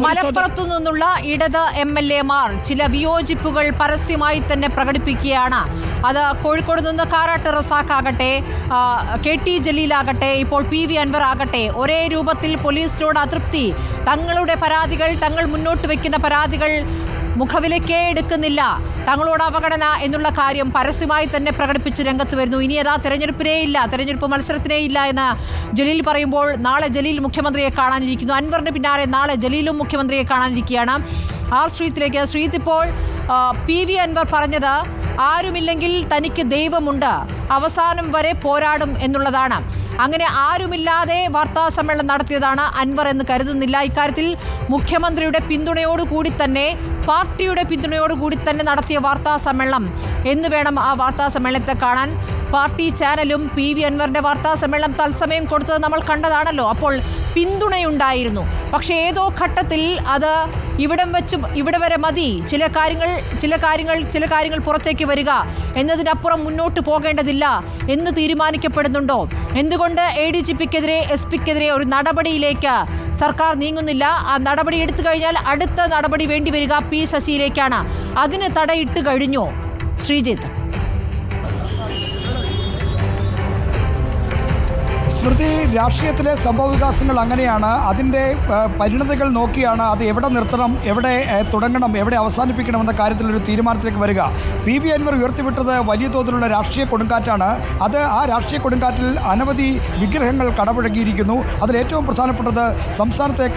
മലപ്പുറത്തു നിന്നുള്ള ഇടത് MLA-മാർ ചില വിയോജിപ്പുകൾ പരസ്യമായി തന്നെ പ്രകടിപ്പിക്കുകയാണ്. അത് കോഴിക്കോട് നിന്ന് കാരാട്ട് റസാഖ് ആകട്ടെ, KT ജലീലാകട്ടെ, ഇപ്പോൾ PV അൻവർ ആകട്ടെ, ഒരേ രൂപത്തിൽ പോലീസിനോട് അതൃപ്തി, തങ്ങളുടെ പരാതികൾ, തങ്ങൾ മുന്നോട്ട് വയ്ക്കുന്ന പരാതികൾ മുഖവിലക്കേ എടുക്കുന്നില്ല, തങ്ങളോട് അവഗണന എന്നുള്ള കാര്യം പരസ്യമായി തന്നെ പ്രകടിപ്പിച്ച് രംഗത്ത് വരുന്നു. ഇനി അതാ തെരഞ്ഞെടുപ്പ് മത്സരത്തിനേ ഇല്ല എന്ന് ജലീൽ പറയുമ്പോൾ നാളെ ജലീൽ മുഖ്യമന്ത്രിയെ കാണാനിരിക്കുന്നു. അൻവറിന് പിന്നാലെ നാളെ ജലീലും മുഖ്യമന്ത്രിയെ കാണാനിരിക്കുകയാണ്. ശ്രീത്തിലേക്ക്. ശ്രീത്ത്, ഇപ്പോൾ PV അൻവർ പറഞ്ഞത് ആരുമില്ലെങ്കിൽ തനിക്ക് ദൈവമുണ്ട്, അവസാനം വരെ പോരാടും എന്നുള്ളതാണ്. അങ്ങനെ ആരുമില്ലാതെ വാർത്താ സമ്മേളനം നടത്തിയതാണ് അൻവർ എന്ന് കരുതുന്നില്ല. ഇക്കാര്യത്തിൽ മുഖ്യമന്ത്രിയുടെ പിന്തുണയോടുകൂടി തന്നെ, പാർട്ടിയുടെ പിന്തുണയോടുകൂടി തന്നെ നടത്തിയ വാർത്താ സമ്മേളനം എന്ന് വേണം ആ വാർത്താ സമ്മേളനത്തെ കാണാൻ. പാർട്ടി ചാനലും PV അൻവറിന്റെ വാർത്താ സമ്മേളനം തത്സമയം കൊടുത്തത് നമ്മൾ കണ്ടതാണല്ലോ. അപ്പോൾ പിന്തുണയുണ്ടായിരുന്നു. പക്ഷേ ഏതോ ഘട്ടത്തിൽ അത് ഇവിടെ വരെ മതി, ചില കാര്യങ്ങൾ പുറത്തേക്ക് വരിക എന്നതിനപ്പുറം മുന്നോട്ട് പോകേണ്ടതില്ല എന്ന് തീരുമാനിക്കപ്പെടുന്നുണ്ടോ? എന്തുകൊണ്ട് ADGP-ക്കെതിരെ SP-ക്കെതിരെ ഒരു നടപടിയിലേക്ക് സർക്കാർ നീങ്ങുന്നില്ല? ആ നടപടി എടുത്തു കഴിഞ്ഞാൽ അടുത്ത നടപടി വേണ്ടിവരിക P ശശിയിലേക്കാണ്. അതിന് തടയിട്ട് കഴിഞ്ഞോ ശ്രീജിത്ത്? സ്മൃതി, രാഷ്ട്രീയത്തിലെ സംഭവവികാസങ്ങൾ അങ്ങനെയാണ്. അതിൻ്റെ പരിണതികൾ നോക്കിയാണ് അത് എവിടെ നിർത്തണം, എവിടെ തുടങ്ങണം, എവിടെ അവസാനിപ്പിക്കണമെന്ന കാര്യത്തിലൊരു തീരുമാനത്തിലേക്ക് വരിക. PV അൻവർ ഉയർത്തിവിട്ടത് വലിയ തോതിലുള്ള രാഷ്ട്രീയ കൊടുങ്കാറ്റാണ്. ആ രാഷ്ട്രീയ കൊടുങ്കാറ്റിൽ അനവധി വിഗ്രഹങ്ങൾ കടപുഴകിയിരിക്കുന്നു. അതിലേറ്റവും പ്രധാനപ്പെട്ടത് സംസ്ഥാനത്തെ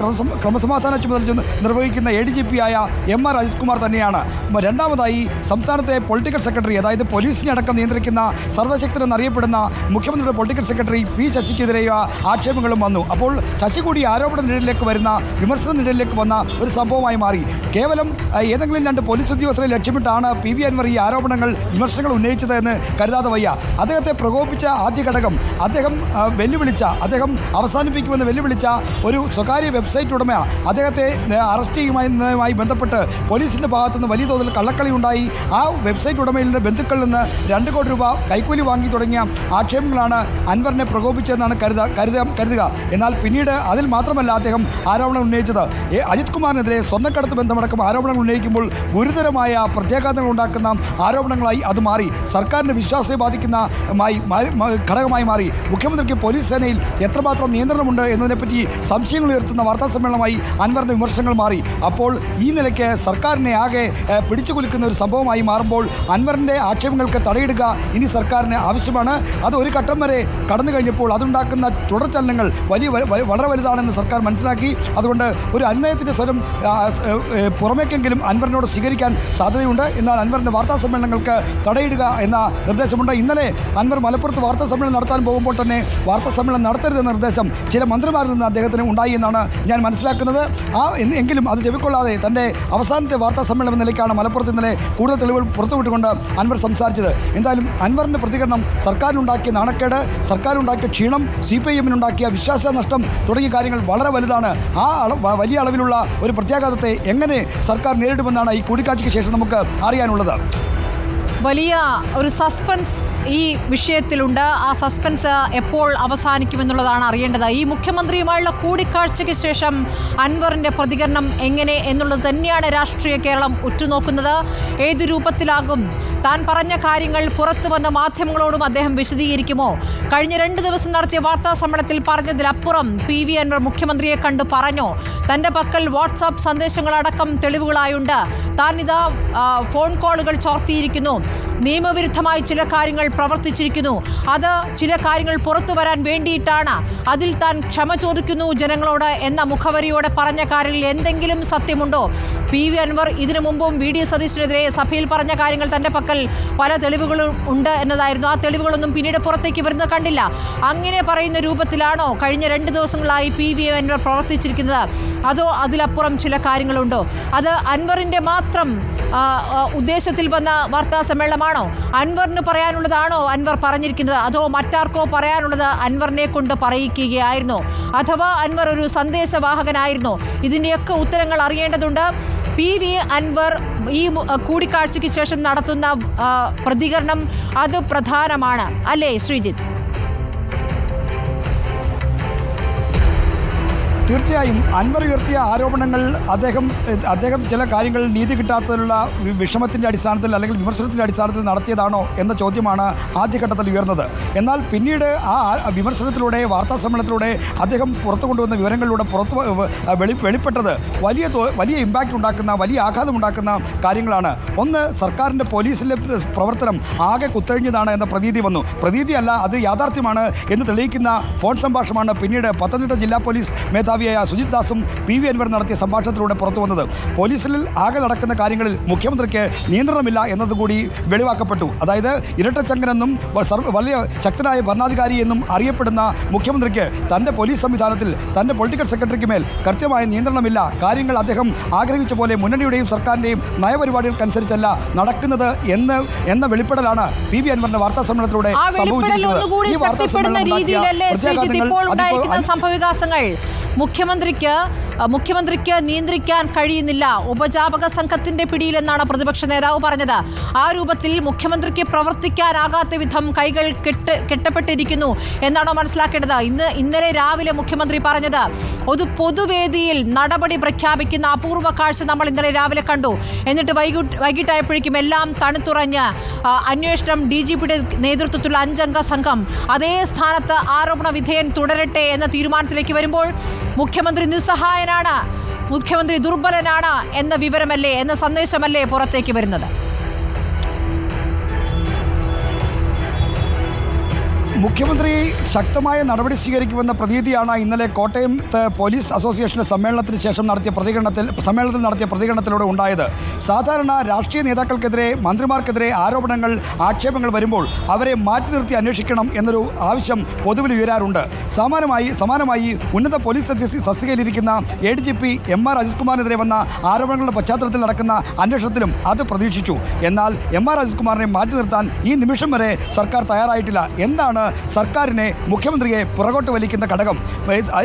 ക്രമസമാധാന ചുമതല നിർവഹിക്കുന്ന ADGP-ആയ MR അജിത് കുമാർ തന്നെയാണ്. രണ്ടാമതായി സംസ്ഥാനത്തെ പൊളിറ്റിക്കൽ സെക്രട്ടറി, അതായത് പോലീസിനെ അടക്കം നിയന്ത്രിക്കുന്ന സർവശക്തൻ എന്നറിയപ്പെടുന്ന മുഖ്യമന്ത്രിയുടെ പൊളിറ്റിക്കൽ സെക്രട്ടറി P ശശിക്കെതിരെയോ ആക്ഷേപങ്ങളും വന്നു. അപ്പോൾ ശശി കൂടി ആരോപണ നിഴലിലേക്ക് വരുന്ന, വിമർശന നിഴലിലേക്ക് വന്ന ഒരു സംഭവമായി മാറി. കേവലം ഏതെങ്കിലും രണ്ട് പോലീസ് ഉദ്യോഗസ്ഥരെ ലക്ഷ്യമിട്ടാണ് PV അൻവർ ഈ ആരോപണങ്ങൾ, വിമർശനങ്ങൾ ഉന്നയിച്ചത് എന്ന് കരുതാതെ വയ്യ. അദ്ദേഹത്തെ പ്രകോപിപ്പിച്ച ആദ്യ ഘടകം അദ്ദേഹം അവസാനിപ്പിക്കുമെന്ന് വെല്ലുവിളിച്ച ഒരു സ്വകാര്യ വെബ്സൈറ്റ് ഉടമ അദ്ദേഹത്തെ അറസ്റ്റ് ചെയ്യുന്നതുമായി ബന്ധപ്പെട്ട് പോലീസിൻ്റെ ഭാഗത്തുനിന്ന് വലിയ തോതിൽ കള്ളക്കളി ഉണ്ടായി. ആ വെബ്സൈറ്റ് ഉടമയിൽ നിന്ന് ബന്ധുക്കളിൽ നിന്ന് 2 കോടി രൂപ കൈക്കൂലി വാങ്ങി തുടങ്ങിയ ആക്ഷേപങ്ങളാണ് അൻവറിനെ പ്രകോപിച്ചതെന്നാണ് കരുതുക. എന്നാൽ പിന്നീട് അതിൽ മാത്രമല്ല അദ്ദേഹം ആരോപണം ഉന്നയിച്ചത്. അജിത് കുമാറിനെതിരെ സ്വർണ്ണക്കടത്ത് ബന്ധമടക്കം ആരോപണങ്ങൾ ഉന്നയിക്കുമ്പോൾ ഗുരുതരമായ പ്രത്യാഘാതങ്ങൾ ഉണ്ടാക്കുന്ന ആരോപണങ്ങളായി അത് മാറി. സർക്കാരിൻ്റെ വിശ്വാസത്തെ ബാധിക്കുന്ന ഘടകമായി മാറി. മുഖ്യമന്ത്രിക്ക് പോലീസ് സേനയിൽ എത്രമാത്രം നിയന്ത്രണമുണ്ട് എന്നതിനെപ്പറ്റി സംശയങ്ങൾ ഉയർത്തുന്ന വാർത്താ സമ്മേളനമായി അൻവറിൻ്റെ വിമർശനങ്ങൾ മാറി. അപ്പോൾ ഈ നിലയ്ക്ക് സർക്കാരിനെ ആകെ പിടിച്ചുകുലുക്കുന്ന ഒരു സംഭവമായി മാറുമ്പോൾ അൻവറിൻ്റെ ആക്ഷേപങ്ങൾക്ക് തടയിടുക ഇനി സർക്കാരിന് ആവശ്യമാണ്. അത് ഒരു ഘട്ടം വരെ കടന്നു കഴിഞ്ഞപ്പോൾ അതുണ്ടാക്കുന്ന തുടർചലനങ്ങൾ വളരെ വലുതാണെന്ന് സർക്കാർ മനസ്സിലാക്കി. അതുകൊണ്ട് ഒരു അന്വയത്തിൻ്റെ സ്വരം പുറമേക്കെങ്കിലും അൻവറിനോട് സ്വീകരിക്കാൻ സാധ്യതയുണ്ട്. എന്നാൽ അൻവറിൻ്റെ വാർത്താ സമ്മേളനങ്ങൾക്ക് തടയിടുക എന്ന നിർദ്ദേശമുണ്ട്. ഇന്നലെ അൻവർ മലപ്പുറത്ത് വാർത്താ സമ്മേളനം നടത്താൻ പോകുമ്പോൾ തന്നെ വാർത്താ സമ്മേളനം നടത്തരുതെന്ന നിർദ്ദേശം ചില മന്ത്രിമാരിൽ നിന്ന് അദ്ദേഹത്തിന് ഉണ്ടായി എന്നാണ് ഞാൻ മനസ്സിലാക്കുന്നത്. എങ്കിലും അത് ചെവിക്കൊള്ളാതെ തൻ്റെ അവസാനത്തെ വാർത്താ സമ്മേളനം നിലയ്ക്കാണ് മലപ്പുറത്ത് ഇന്നലെ കൂടുതൽ തെളിവുകൾ പുറത്തുവിട്ടുകൊണ്ട് അൻവർ സംസാരിച്ചത്. എന്തായാലും അൻവറിൻ്റെ പ്രതികരണം സർക്കാരിനുണ്ടാക്കിയ നാണക്കേട്, സർക്കാരുണ്ടാക്കിയ ക്ഷീണം, CPIM-നുണ്ടാക്കിയ വിശ്വാസനഷ്ടം തുടങ്ങിയ കാര്യങ്ങൾ വളരെ വലുതാണ്. ആ വലിയ അളവിലുള്ള ഒരു പ്രത്യാഘാതത്തെ എങ്ങനെ സർക്കാർ നേരിടുമെന്നാണ് ഈ കൂടിക്കാഴ്ചയ്ക്ക് ശേഷം നമുക്ക് അറിയാനുള്ളത്. വലിയ ഒരു സസ്പെൻസ് ഈ വിഷയത്തിലുണ്ട്. ആ സസ്പെൻസ് എപ്പോൾ അവസാനിക്കുമെന്നുള്ളതാണ് അറിയേണ്ടത്. ഈ മുഖ്യമന്ത്രിയുമായുള്ള കൂടിക്കാഴ്ചയ്ക്ക് ശേഷം അൻവറിൻ്റെ പ്രതികരണം എങ്ങനെ എന്നുള്ളത് തന്നെയാണ് രാഷ്ട്രീയ കേരളം ഉറ്റുനോക്കുന്നത്. ഏത് രൂപത്തിലാകും? താൻ പറഞ്ഞ കാര്യങ്ങൾ പുറത്തു വന്ന മാധ്യമങ്ങളോടും അദ്ദേഹം വിശദീകരിക്കുമോ? കഴിഞ്ഞ 2 ദിവസം നടത്തിയ വാർത്താ സമ്മേളനത്തിൽ പറഞ്ഞതിലപ്പുറം PV അൻവർ മുഖ്യമന്ത്രിയെ കണ്ട് പറഞ്ഞോ? തൻ്റെ പക്കൽ വാട്സാപ്പ് സന്ദേശങ്ങളടക്കം തെളിവുകളായുണ്ട്. താൻ ഇതാ ഫോൺ കോളുകൾ ചോർത്തിയിരിക്കുന്നു, നിയമവിരുദ്ധമായി ചില കാര്യങ്ങൾ പ്രവർത്തിച്ചിരിക്കുന്നു, അത് ചില കാര്യങ്ങൾ പുറത്തു വരാൻ വേണ്ടിയിട്ടാണ്, അതിൽ താൻ ക്ഷമ ചോദിക്കുന്നു ജനങ്ങളോട് എന്ന മുഖവരിയോടെ പറഞ്ഞ കാര്യങ്ങളിൽ എന്തെങ്കിലും സത്യമുണ്ടോ? PV അൻവർ ഇതിനു മുമ്പും VD സതീശനെതിരെ സഭയിൽ പറഞ്ഞ കാര്യങ്ങൾ തൻ്റെ പക്കൽ പല തെളിവുകളും ഉണ്ട് എന്നതായിരുന്നു. ആ തെളിവുകളൊന്നും പിന്നീട് പുറത്തേക്ക് വരുന്നത് കണ്ടില്ല. അങ്ങനെ പറയുന്ന രൂപത്തിലാണോ കഴിഞ്ഞ 2 ദിവസങ്ങളായി PV അൻവർ പ്രവർത്തിച്ചിരിക്കുന്നത്? അതോ അതിലപ്പുറം ചില കാര്യങ്ങളുണ്ടോ? അത് അൻവറിൻ്റെ മാത്രം ഉദ്ദേശത്തിൽ വന്ന വാർത്താ സമ്മേളനമാണോ? അൻവറിന് പറയാനുള്ളതാണോ അൻവർ പറഞ്ഞിരിക്കുന്നത്? അതോ മറ്റാർക്കോ പറയാനുള്ളത് അൻവറിനെ കൊണ്ട് പറയിക്കുകയായിരുന്നോ? അഥവാ അൻവർ ഒരു സന്ദേശവാഹകനായിരുന്നോ? ഇതിൻ്റെയൊക്കെ ഉത്തരങ്ങൾ അറിയേണ്ടതുണ്ട്. PV അൻവർ ഈ കൂടിക്കാഴ്ചയ്ക്ക് ശേഷം നടത്തുന്ന പ്രതികരണം അത് പ്രധാനമാണ് അല്ലേ ശ്രീജിത്ത്? തീർച്ചയായും അൻവർ ഉയർത്തിയ ആരോപണങ്ങൾ അദ്ദേഹം ചില കാര്യങ്ങൾ നീതി കിട്ടാത്തതിലുള്ള വിഷമത്തിൻ്റെ അടിസ്ഥാനത്തിൽ അല്ലെങ്കിൽ വിമർശനത്തിൻ്റെ അടിസ്ഥാനത്തിൽ നടത്തിയതാണോ എന്ന ചോദ്യമാണ് ആദ്യഘട്ടത്തിൽ ഉയർന്നത്. എന്നാൽ പിന്നീട് ആ വിമർശനത്തിലൂടെ വാർത്താ സമ്മേളനത്തിലൂടെ അദ്ദേഹം പുറത്തു കൊണ്ടുവന്ന വിവരങ്ങളിലൂടെ വെളിപ്പെട്ടത് വലിയ ഇമ്പാക്റ്റ് ഉണ്ടാക്കുന്ന വലിയ ആഘാതമുണ്ടാക്കുന്ന കാര്യങ്ങളാണ്. ഒന്ന്, സർക്കാരിൻ്റെ പോലീസിലെ പ്രവർത്തനം ആകെ കുത്തഴിഞ്ഞതാണ് എന്ന പ്രതീതി വന്നു. പ്രതീതിയല്ല, അത് യാഥാർത്ഥ്യമാണ് എന്ന് തെളിയിക്കുന്ന ഫോൺ സംഭാഷണമാണ് പിന്നീട് പത്തനംതിട്ട ജില്ലാ പോലീസ് മേധാവിയായ സുജിത് ദാസും PV അൻവർ നടത്തിയ സംഭാഷണത്തിലൂടെ പുറത്തു വന്നത്. പോലീസിൽ ആകെ നടക്കുന്ന കാര്യങ്ങളിൽ മുഖ്യമന്ത്രിക്ക് നിയന്ത്രണമില്ല എന്നതുകൂടി വെളിവാക്കപ്പെട്ടു. അതായത് ഇരട്ടച്ചങ്കനെന്നും വലിയ ശക്തനായ ഭരണാധികാരി എന്നും അറിയപ്പെടുന്ന മുഖ്യമന്ത്രിക്ക് തൻ്റെ പോലീസ് സംവിധാനത്തിൽ തൻ്റെ പൊളിറ്റിക്കൽ സെക്രട്ടറിക്ക് മേൽ കൃത്യമായ നിയന്ത്രണമില്ല. കാര്യങ്ങൾ അദ്ദേഹം ആഗ്രഹിച്ച പോലെ മുന്നണിയുടെയും സർക്കാരിൻ്റെയും നയപരിപാടികൾക്കനുസരിച്ചല്ല നടക്കുന്നത് എന്ന വെളിപ്പെടലാണ് PV അൻവറിന്റെ വാർത്താ സമ്മേളനത്തിലൂടെ സംഭവവികാസങ്ങൾ മുഖ്യമന്ത്രിക്ക് നിയന്ത്രിക്കാൻ കഴിയുന്നില്ല, ഉപജാപക സംഘത്തിന്റെ പിടിയിലെന്നാണ് പ്രതിപക്ഷ നേതാവ് പറഞ്ഞത്. ആ രൂപത്തിൽ മുഖ്യമന്ത്രിക്ക് പ്രവർത്തിക്കാനാകാത്ത വിധം കൈകൾ കെട്ടപ്പെട്ടിരിക്കുന്നു എന്നാണോ മനസ്സിലാക്കേണ്ടത്? ഇന്നലെ രാവിലെ മുഖ്യമന്ത്രി പറഞ്ഞത് ഒരു പൊതുവേദിയിൽ നടപടി പ്രഖ്യാപിക്കുന്ന അപൂർവ കാഴ്ച നമ്മൾ ഇന്നലെ രാവിലെ കണ്ടു. എന്നിട്ട് വൈകിട്ടായപ്പോഴേക്കും എല്ലാം തണുത്തുറഞ്ഞ് അന്വേഷണം DGPയുടെ നേതൃത്വത്തിലുള്ള 5-അംഗ സംഘം അതേ സ്ഥാനത്ത് ആരോപണ വിധേയൻ തുടരട്ടെ എന്ന തീരുമാനത്തിലേക്ക് വരുമ്പോൾ മുഖ്യമന്ത്രി നിസ്സഹായനാണ്, മുഖ്യമന്ത്രി ദുർബലനാണ് എന്ന വിവരമല്ലേ, എന്ന സന്ദേശമല്ലേ പുറത്തേക്ക് വരുന്നത്? മുഖ്യമന്ത്രി ശക്തമായ നടപടി സ്വീകരിക്കുമെന്ന പ്രതീതിയാണ് ഇന്നലെ കോട്ടയത്ത് പോലീസ് അസോസിയേഷന്റെ സമ്മേളനത്തിന് ശേഷം നടത്തിയ പ്രതികരണത്തിലൂടെ ഉണ്ടായത്. സാധാരണ രാഷ്ട്രീയ നേതാക്കൾക്കെതിരെ, മന്ത്രിമാർക്കെതിരെ ആരോപണങ്ങൾ, ആക്ഷേപങ്ങൾ വരുമ്പോൾ അവരെ മാറ്റി നിർത്തി അന്വേഷിക്കണം എന്നൊരു ആവശ്യം പൊതുവിൽ ഉയരാറുണ്ട്. സമാനമായി ഉന്നത പോലീസ് തസ്തികയിലിരിക്കുന്ന ADGP MR അജിത് കുമാറിനെതിരെ വന്ന ആരോപണങ്ങളുടെ പശ്ചാത്തലത്തിൽ നടക്കുന്ന അന്വേഷണത്തിലും അത് പ്രതീക്ഷിച്ചു. എന്നാൽ MR അജിത് കുമാറിനെ മാറ്റി നിർത്താൻ ഈ നിമിഷം വരെ സർക്കാർ തയ്യാറായിട്ടില്ല. എന്താണ് സർക്കാരിനെ, മുഖ്യമന്ത്രിയെ പുറകോട്ട് വലിക്കുന്ന ഘടകം?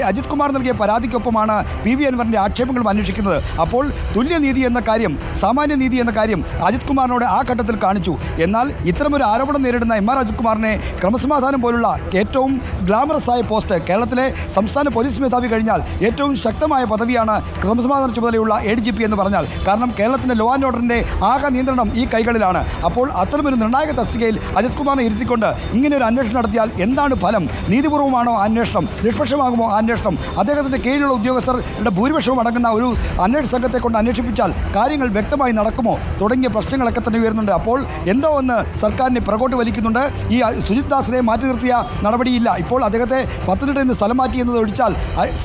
അജിത് കുമാർ നൽകിയ പരാതിക്കൊപ്പമാണ് PV അൻവറിന്റെ ആക്ഷേപങ്ങളും അന്വേഷിക്കുന്നത്. അപ്പോൾ തുല്യനീതി എന്ന കാര്യം, സാമാന്യനീതി എന്ന കാര്യം അജിത് കുമാറിനോട് ആ ഘട്ടത്തിൽ കാണിച്ചു. എന്നാൽ ഇത്തരമൊരു ആരോപണം നേരിടുന്ന MR അജിത് കുമാറിനെ ക്രമസമാധാനം പോലുള്ള ഏറ്റവും ഗ്ലാമറസ് ആയ പോസ്റ്റ്, കേരളത്തിലെ സംസ്ഥാന പോലീസ് മേധാവി കഴിഞ്ഞാൽ ഏറ്റവും ശക്തമായ പദവിയാണ് ക്രമസമാധാന ചുമതലയുള്ള ADGP എന്ന് പറഞ്ഞാൽ. കാരണം കേരളത്തിൻ്റെ ലോ ആൻഡ് ഓർഡറിൻ്റെ ആകെ നിയന്ത്രണം ഈ കൈകളിലാണ്. അപ്പോൾ അത്തരമൊരു നിർണായക തസ്തികയിൽ അജിത് കുമാറിനെ ഇരുത്തിക്കൊണ്ട് ഇങ്ങനെ ഒരു അന്വേഷണം നടത്തിയാൽ എന്താണ് ഫലം? നീതിപൂർവമാണോ അന്വേഷണം? നിഷ്പക്ഷമാകുമോ അന്വേഷണം? അദ്ദേഹത്തിൻ്റെ കീഴിലുള്ള ഉദ്യോഗസ്ഥരുടെ ഭൂരിപക്ഷവും അടങ്ങുന്ന ഒരു അന്വേഷണ സംഘത്തെ കൊണ്ട് അന്വേഷിപ്പിച്ചാൽ കാര്യങ്ങൾ വ്യക്തമായി നടക്കുമോ? തുടങ്ങിയ പ്രശ്നങ്ങളൊക്കെ തന്നെ ഉയരുന്നുണ്ട്. അപ്പോൾ എന്തോ ഒന്ന് സർക്കാരിനെ പുറകോട്ട് വലിക്കുന്നുണ്ട്. ഈ സുജിത് ദാസിനെ മാറ്റി നിർത്തിയ നടപടിയില്ല. ഇപ്പോൾ അദ്ദേഹത്തെ പത്തനംതിട്ടയിൽ നിന്ന് സ്ഥലം മാറ്റി എന്നത് ഒഴിച്ചാൽ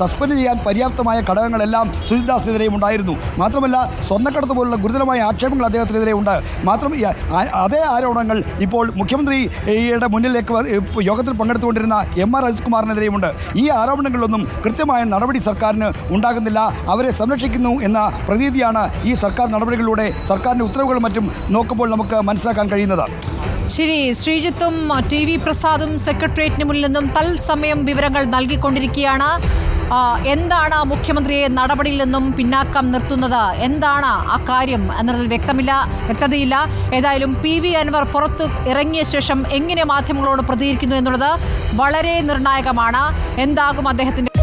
സസ്പെൻഡ് ചെയ്യാൻ പര്യാപ്തമായ ഘടകങ്ങളെല്ലാം സുജിത് ദാസിനെതിരെയും ഉണ്ടായിരുന്നു. മാത്രമല്ല സ്വർണ്ണക്കടത്ത് പോലുള്ള ഗുരുതരമായ ആക്ഷേപങ്ങൾ അദ്ദേഹത്തിനെതിരെ ഉണ്ട്. അതേ ആരോപണങ്ങൾ ഇപ്പോൾ മുഖ്യമന്ത്രിയുടെ മുന്നിലേക്ക് യോഗത്തിൽ പങ്കെടുത്തുകൊണ്ടിരുന്ന MR അജിത് കുമാറിനെതിരെയുമുണ്ട്. ഈ ആരോപണങ്ങളിലൊന്നും കൃത്യമായ നടപടി സർക്കാരിന് ഉണ്ടാകുന്നില്ല. അവരെ സംരക്ഷിക്കുന്നു എന്ന പ്രതീതിയാണ് ഈ സർക്കാർ നടപടികളിലൂടെ, സർക്കാരിൻ്റെ ഉത്തരവുകളും മറ്റും നോക്കുമ്പോൾ നമുക്ക് മനസ്സിലാക്കാൻ കഴിയുന്നത്. ശരി, ശ്രീജിത്തും TV പ്രസാദും സെക്രട്ടേറിയറ്റിന് മുന്നിൽ നിന്നും തത്സമയം വിവരങ്ങൾ നൽകിക്കൊണ്ടിരിക്കുകയാണ്. എന്താണ് മുഖ്യമന്ത്രിയെ നടപടിയിൽ നിന്നും പിന്നാക്കം നിർത്തുന്നത്, എന്താണ് ആ കാര്യം എന്നതിൽ വ്യക്തതയില്ല. ഏതായാലും PV അൻവർ പുറത്തു ഇറങ്ങിയ ശേഷം എങ്ങനെ മാധ്യമങ്ങളോട് പ്രതികരിക്കുന്നു എന്നുള്ളത് വളരെ നിർണായകമാണ്. എന്താകും അദ്ദേഹത്തിൻ്റെ